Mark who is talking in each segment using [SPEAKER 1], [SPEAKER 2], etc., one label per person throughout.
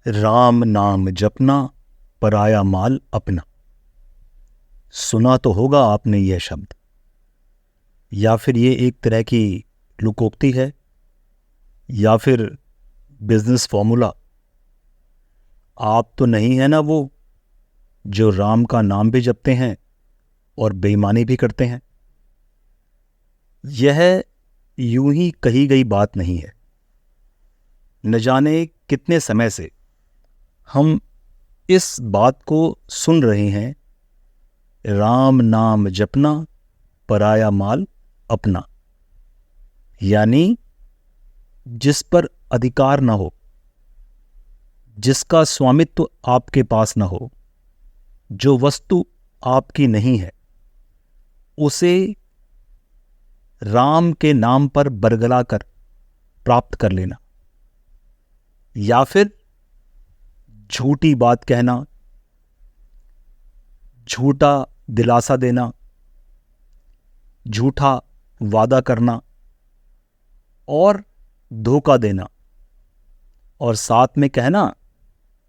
[SPEAKER 1] राम नाम जपना पराया माल अपना। सुना तो होगा आपने यह शब्द, या फिर ये एक तरह की लुकोक्ति है, या फिर बिजनेस फॉर्मूला। आप तो नहीं है ना वो जो राम का नाम भी जपते हैं और बेईमानी भी करते हैं। यह यूं ही कही गई बात नहीं है। न जाने कितने समय से हम इस बात को सुन रहे हैं, राम नाम जपना पराया माल अपना। यानी जिस पर अधिकार न हो, जिसका स्वामित्व आपके पास न हो, जो वस्तु आपकी नहीं है, उसे राम के नाम पर बरगला कर प्राप्त कर लेना, या फिर झूठी बात कहना, झूठा दिलासा देना, झूठा वादा करना और धोखा देना, और साथ में कहना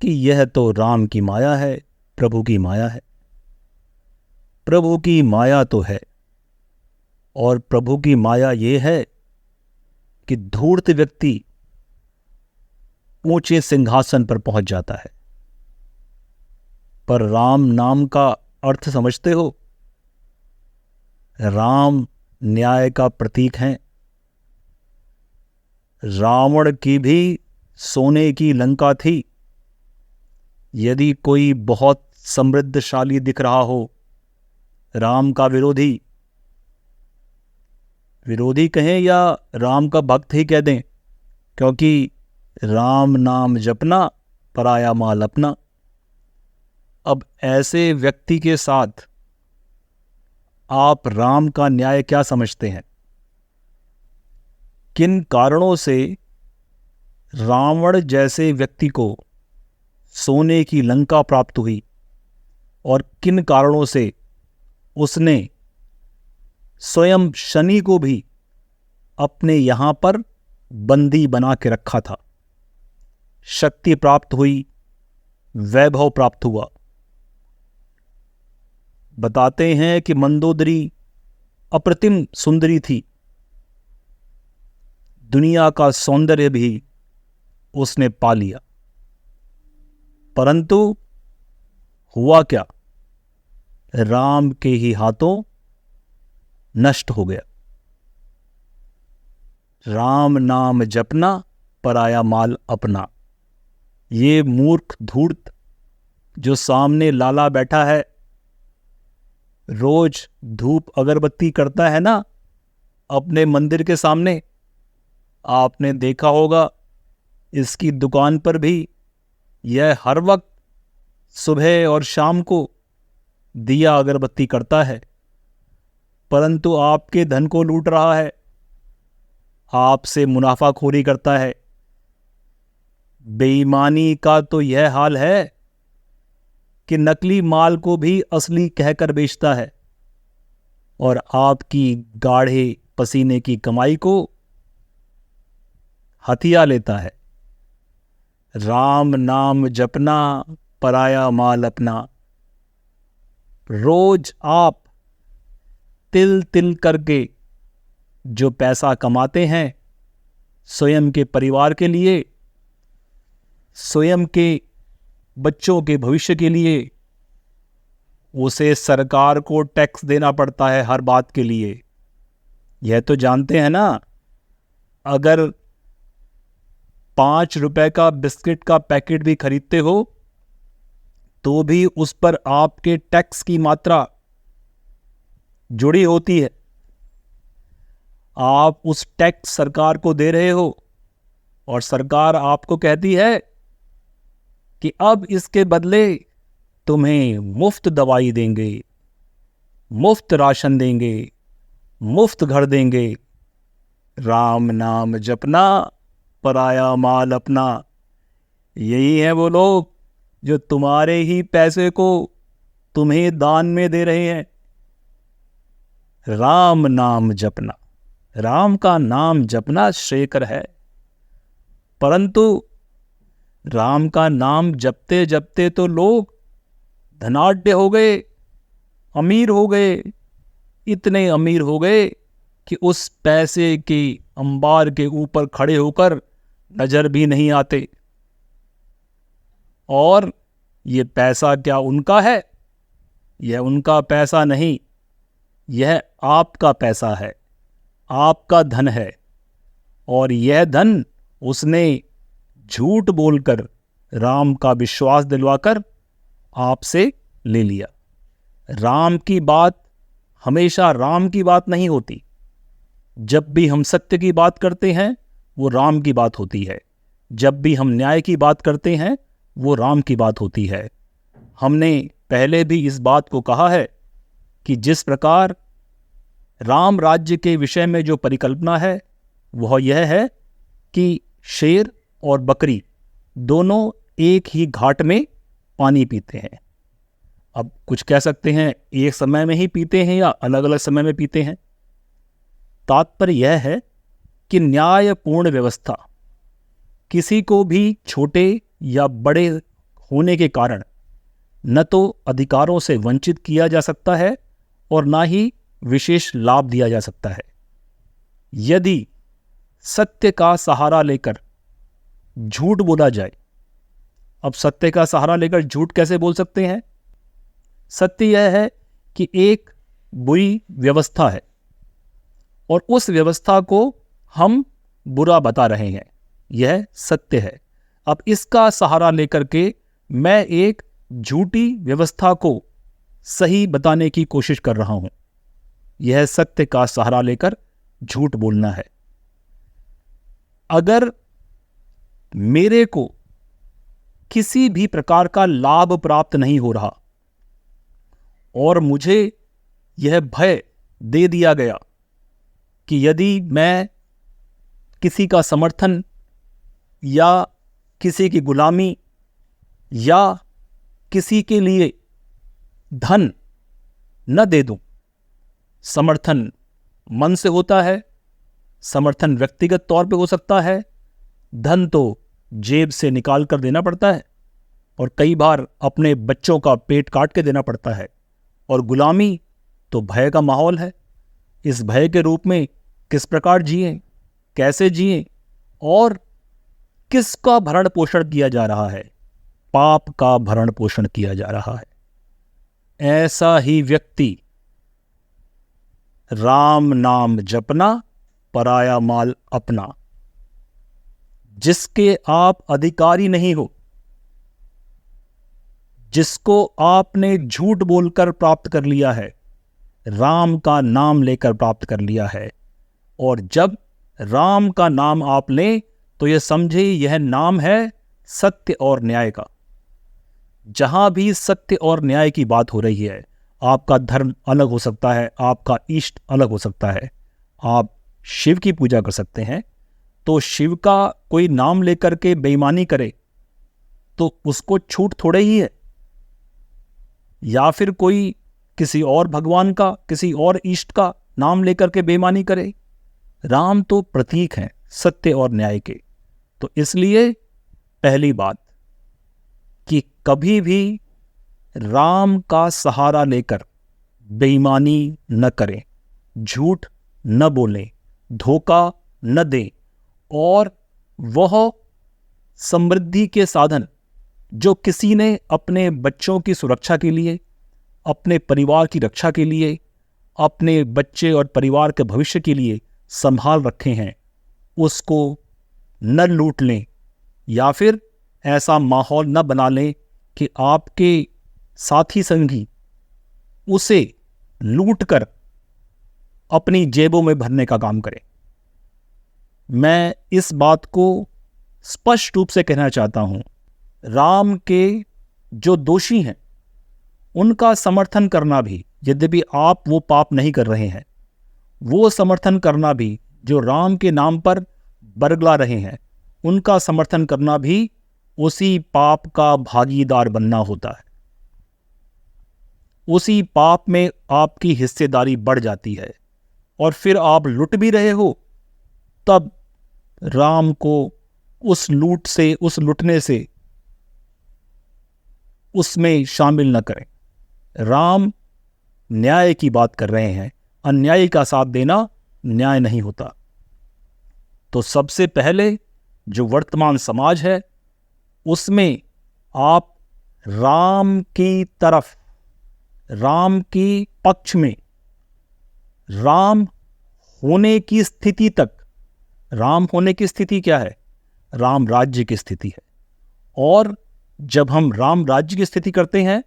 [SPEAKER 1] कि यह तो राम की माया है, प्रभु की माया है। प्रभु की माया तो है, और प्रभु की माया ये है कि धूर्त व्यक्ति ऊंचे सिंहासन पर पहुंच जाता है। पर राम नाम का अर्थ समझते हो? राम न्याय का प्रतीक हैं। रावण की भी सोने की लंका थी। यदि कोई बहुत समृद्धशाली दिख रहा हो, राम का विरोधी, विरोधी कहें या राम का भक्त ही कह दें, क्योंकि राम नाम जपना पराया माल अपना। अब ऐसे व्यक्ति के साथ आप राम का न्याय क्या समझते हैं? किन कारणों से रावण जैसे व्यक्ति को सोने की लंका प्राप्त हुई, और किन कारणों से उसने स्वयं शनि को भी अपने यहां पर बंदी बना के रखा था? शक्ति प्राप्त हुई, वैभव प्राप्त हुआ। बताते हैं कि मंदोदरी अप्रतिम सुंदरी थी। दुनिया का सौंदर्य भी उसने पा लिया, परंतु हुआ क्या? राम के ही हाथों नष्ट हो गया। राम नाम जपना पराया माल अपना। ये मूर्ख धूर्त जो सामने लाला बैठा है, रोज धूप अगरबत्ती करता है ना अपने मंदिर के सामने, आपने देखा होगा इसकी दुकान पर भी यह हर वक्त सुबह और शाम को दिया अगरबत्ती करता है, परंतु आपके धन को लूट रहा है, आपसे मुनाफाखोरी करता है। बेईमानी का तो यह हाल है कि नकली माल को भी असली कहकर बेचता है, और आपकी गाढ़े पसीने की कमाई को हथिया लेता है। राम नाम जपना पराया माल अपना। रोज आप तिल तिल करके जो पैसा कमाते हैं स्वयं के परिवार के लिए, स्वयं के बच्चों के भविष्य के लिए, उसे सरकार को टैक्स देना पड़ता है हर बात के लिए। यह तो जानते हैं ना, अगर 5 रुपए का बिस्किट का पैकेट भी खरीदते हो तो भी उस पर आपके टैक्स की मात्रा जुड़ी होती है। आप उस टैक्स सरकार को दे रहे हो, और सरकार आपको कहती है कि अब इसके बदले तुम्हें मुफ्त दवाई देंगे, मुफ्त राशन देंगे, मुफ्त घर देंगे। राम नाम जपना पराया माल अपना। यही है वो लोग जो तुम्हारे ही पैसे को तुम्हें दान में दे रहे हैं। राम नाम जपना, राम का नाम जपना श्रेयकर है, परंतु राम का नाम जपते जपते तो लोग धनाढ्य हो गए, अमीर हो गए, इतने अमीर हो गए कि उस पैसे के अंबार के ऊपर खड़े होकर नजर भी नहीं आते। और ये पैसा क्या उनका है? यह उनका पैसा नहीं, यह आपका पैसा है, आपका धन है। और यह धन उसने झूठ बोलकर राम का विश्वास दिलवाकर आपसे ले लिया। राम की बात हमेशा राम की बात नहीं होती। जब भी हम सत्य की बात करते हैं वो राम की बात होती है, जब भी हम न्याय की बात करते हैं वो राम की बात होती है। हमने पहले भी इस बात को कहा है कि जिस प्रकार राम राज्य के विषय में जो परिकल्पना है वह यह है कि शेर और बकरी दोनों एक ही घाट में पानी पीते हैं। अब कुछ कह सकते हैं एक समय में ही पीते हैं या अलग अलग समय में पीते हैं। तात्पर्य यह है कि न्यायपूर्ण व्यवस्था किसी को भी छोटे या बड़े होने के कारण न तो अधिकारों से वंचित किया जा सकता है और न ही विशेष लाभ दिया जा सकता है। यदि सत्य का सहारा लेकर झूठ बोला जाए, अब सत्य का सहारा लेकर झूठ कैसे बोल सकते हैं? सत्य यह है कि एक बुरी व्यवस्था है और उस व्यवस्था को हम बुरा बता रहे हैं, यह सत्य है। अब इसका सहारा लेकर के मैं एक झूठी व्यवस्था को सही बताने की कोशिश कर रहा हूं, यह सत्य का सहारा लेकर झूठ बोलना है। अगर मेरे को किसी भी प्रकार का लाभ प्राप्त नहीं हो रहा और मुझे यह भय दे दिया गया कि यदि मैं किसी का समर्थन या किसी की गुलामी या किसी के लिए धन न दे दूं, समर्थन मन से होता है, समर्थन व्यक्तिगत तौर पे हो सकता है, धन तो जेब से निकाल कर देना पड़ता है और कई बार अपने बच्चों का पेट काट के देना पड़ता है, और गुलामी तो भय का माहौल है। इस भय के रूप में किस प्रकार जिएं, कैसे जिएं और किसका भरण पोषण किया जा रहा है? पाप का भरण पोषण किया जा रहा है। ऐसा ही व्यक्ति राम नाम जपना पराया माल अपना, जिसके आप अधिकारी नहीं हो, जिसको आपने झूठ बोलकर प्राप्त कर लिया है, राम का नाम लेकर प्राप्त कर लिया है। और जब राम का नाम आप लें तो यह समझे यह नाम है सत्य और न्याय का। जहां भी सत्य और न्याय की बात हो रही है, आपका धर्म अलग हो सकता है, आपका इष्ट अलग हो सकता है, आप शिव की पूजा कर सकते हैं, तो शिव का कोई नाम लेकर के बेईमानी करे तो उसको छूट थोड़े ही है। या फिर कोई किसी और भगवान का, किसी और इष्ट का नाम लेकर के बेईमानी करे, राम तो प्रतीक हैं सत्य और न्याय के। तो इसलिए पहली बात कि कभी भी राम का सहारा लेकर बेईमानी न करें, झूठ न बोलें, धोखा न दें, और वह समृद्धि के साधन जो किसी ने अपने बच्चों की सुरक्षा के लिए, अपने परिवार की रक्षा के लिए, अपने बच्चे और परिवार के भविष्य के लिए संभाल रखे हैं, उसको न लूट लें या फिर ऐसा माहौल न बना लें कि आपके साथी संगी उसे लूटकर अपनी जेबों में भरने का काम करें। मैं इस बात को स्पष्ट रूप से कहना चाहता हूं, राम के जो दोषी हैं उनका समर्थन करना भी, यद्यपि आप वो पाप नहीं कर रहे हैं, वो समर्थन करना भी जो राम के नाम पर बरगला रहे हैं, उनका समर्थन करना भी उसी पाप का भागीदार बनना होता है। उसी पाप में आपकी हिस्सेदारी बढ़ जाती है और फिर आप लुट भी रहे हो, तब राम को उस लूट से, उस लुटने से उसमें शामिल न करें। राम न्याय की बात कर रहे हैं, अन्याय का साथ देना न्याय नहीं होता। तो सबसे पहले जो वर्तमान समाज है उसमें आप राम की तरफ, राम की पक्ष में, राम होने की स्थिति तक, राम होने की स्थिति क्या है? राम राज्य की स्थिति है। और जब हम राम राज्य की स्थिति करते हैं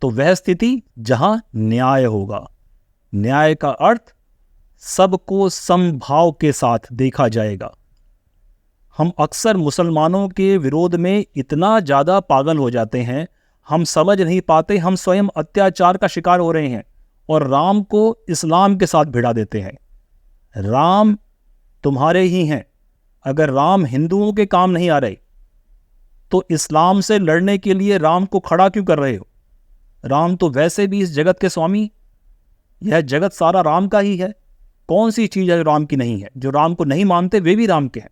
[SPEAKER 1] तो वह स्थिति जहां न्याय होगा। न्याय का अर्थ सबको समभाव के साथ देखा जाएगा। हम अक्सर मुसलमानों के विरोध में इतना ज़्यादा पागल हो जाते हैं, हम समझ नहीं पाते हम स्वयं अत्याचार का शिकार हो रहे हैं और राम को इस्लाम के साथ भिड़ा देते हैं। राम तुम्हारे ही हैं। अगर राम हिंदुओं के काम नहीं आ रहे तो इस्लाम से लड़ने के लिए राम को खड़ा क्यों कर रहे हो? राम तो वैसे भी इस जगत के स्वामी, यह जगत सारा राम का ही है। कौन सी चीज़ है जो राम की नहीं है? जो राम को नहीं मानते वे भी राम के हैं।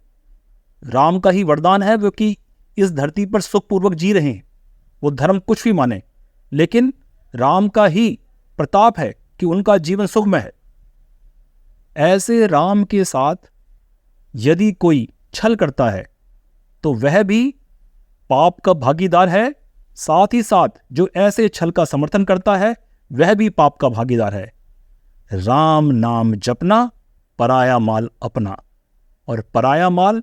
[SPEAKER 1] राम का ही वरदान है वो कि इस धरती पर सुखपूर्वक जी रहे हैं। वो धर्म कुछ भी माने, लेकिन राम का ही प्रताप है कि उनका जीवन सुखमय है। ऐसे राम के साथ यदि कोई छल करता है तो वह भी पाप का भागीदार है। साथ ही साथ जो ऐसे छल का समर्थन करता है वह भी पाप का भागीदार है। राम नाम जपना, पराया माल अपना। और पराया माल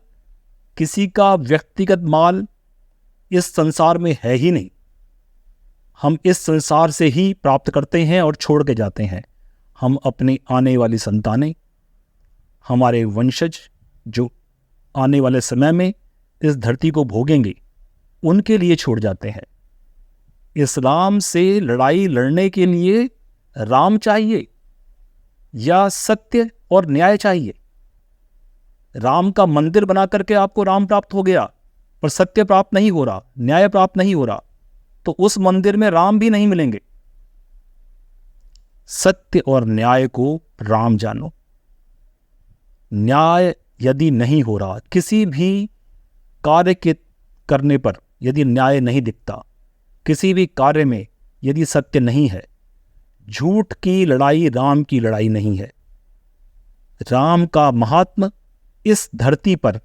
[SPEAKER 1] किसी का व्यक्तिगत माल इस संसार में है ही नहीं। हम इस संसार से ही प्राप्त करते हैं और छोड़ के जाते हैं। हम अपनी आने वाली संतानें, हमारे वंशज जो आने वाले समय में इस धरती को भोगेंगे, उनके लिए छोड़ जाते हैं। इस्लाम से लड़ाई लड़ने के लिए राम चाहिए या सत्य और न्याय चाहिए? राम का मंदिर बना करके आपको राम प्राप्त हो गया पर सत्य प्राप्त नहीं हो रहा, न्याय प्राप्त नहीं हो रहा, तो उस मंदिर में राम भी नहीं मिलेंगे। सत्य और न्याय को राम जानो। न्याय यदि नहीं हो रहा, किसी भी कार्य के करने पर यदि न्याय नहीं दिखता, किसी भी कार्य में यदि सत्य नहीं है, झूठ की लड़ाई राम की लड़ाई नहीं है। राम का महात्म इस धरती पर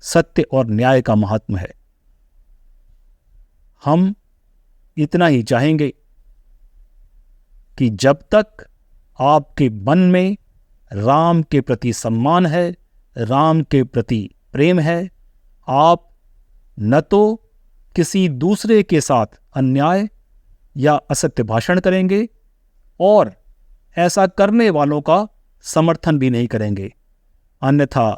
[SPEAKER 1] सत्य और न्याय का महात्म है। हम इतना ही चाहेंगे कि जब तक आपके मन में राम के प्रति सम्मान है, राम के प्रति प्रेम है, आप न तो किसी दूसरे के साथ अन्याय या असत्य भाषण करेंगे और ऐसा करने वालों का समर्थन भी नहीं करेंगे। अन्यथा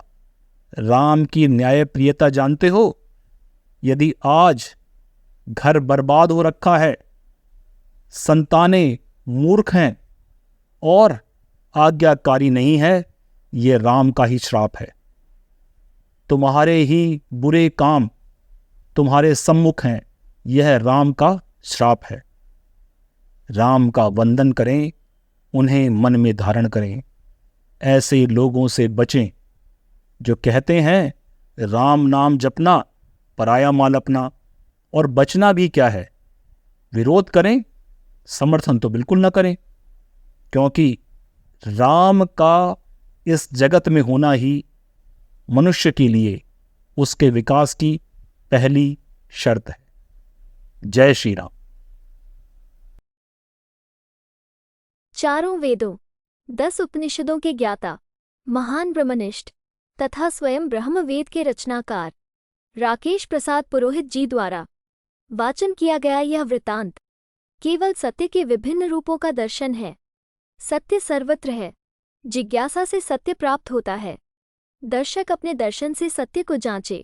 [SPEAKER 1] राम की न्यायप्रियता जानते हो? यदि आज घर बर्बाद हो रखा है, संतानें मूर्ख हैं और आज्ञाकारी नहीं है, ये राम का ही श्राप है। तुम्हारे ही बुरे काम तुम्हारे सम्मुख हैं, यह राम का श्राप है। राम का वंदन करें, उन्हें मन में धारण करें। ऐसे लोगों से बचें जो कहते हैं राम नाम जपना, पराया माल अपना। और बचना भी क्या है? विरोध करें, समर्थन तो बिल्कुल न करें, क्योंकि राम का इस जगत में होना ही मनुष्य के लिए उसके विकास की पहली शर्त है। जय श्री राम।
[SPEAKER 2] चारों वेदों, 10 उपनिषदों के ज्ञाता, महान ब्रह्मनिष्ठ तथा स्वयं ब्रह्मवेद के रचनाकार राकेश प्रसाद पुरोहित जी द्वारा वाचन किया गया यह वृतांत केवल सत्य के विभिन्न रूपों का दर्शन है। सत्य सर्वत्र है। जिज्ञासा से सत्य प्राप्त होता है। दर्शक अपने दर्शन से सत्य को जांचे।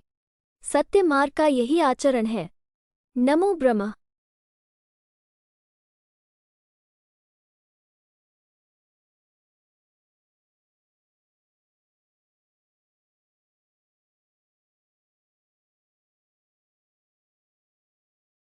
[SPEAKER 2] सत्य मार्ग का यही आचरण है। नमो ब्रह्म।